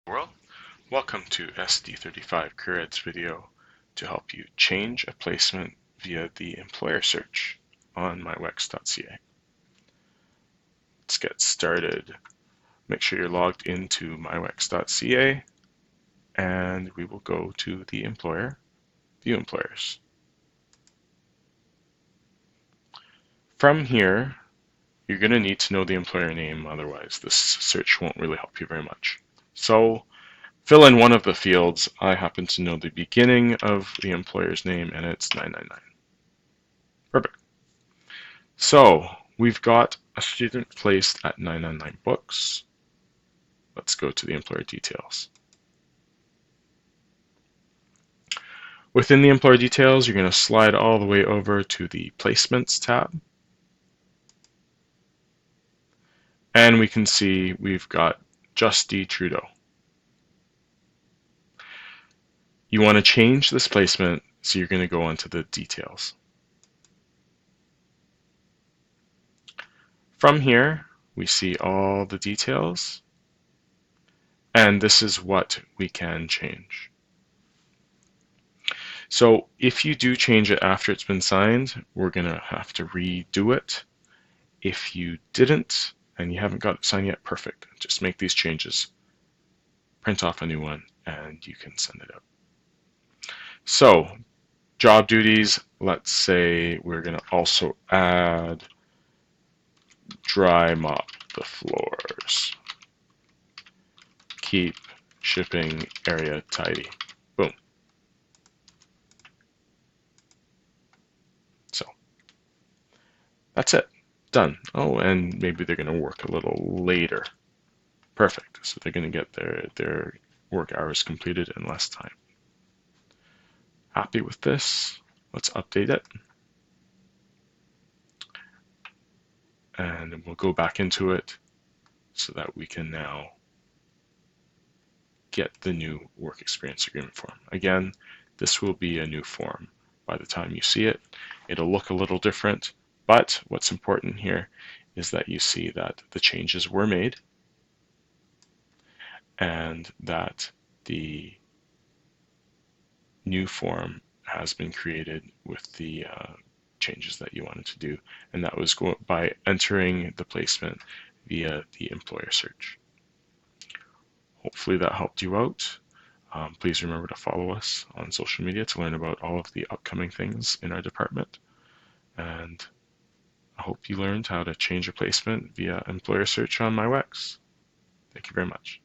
World. Welcome to SD35 CareEd's video to help you change a placement via the employer search on myWEX.ca. Let's get started. Make sure you're logged into myWEX.ca and we will go to the employer, view employers. From here, you're going to need to know the employer name, otherwise this search won't really help you very much. So fill in one of the fields. I happen to know the beginning of the employer's name, and it's 999. Perfect. So we've got a student placed at 999 Books. Let's go to the employer details. Within the employer details, you're going to slide all the way over to the Placements tab. And we can see we've got Justy Trudeau. You want to change this placement, so you're going to go onto the details. From here, we see all the details, and this is what we can change. So if you do change it after it's been signed, we're going to have to redo it. If you didn't, and you haven't got it signed yet, perfect. Just make these changes, print off a new one, and you can send it out. So job duties, let's say we're going to also add dry mop the floors. Keep shipping area tidy. Boom. So that's it. Done. Oh, and maybe they're going to work a little later. Perfect. So they're going to get their work hours completed in less time. Happy with this? Let's update it. And we'll go back into it so that we can now get the new work experience agreement form. Again, this will be a new form. By the time you see it, it'll look a little different, but what's important here is that you see that the changes were made and that the new form has been created with the changes that you wanted to do, and that was by entering the placement via the employer search. Hopefully that helped you out. Please remember to follow us on social media to learn about all of the upcoming things in our department. And I hope you learned how to change your placement via employer search on myWEX. Thank you very much.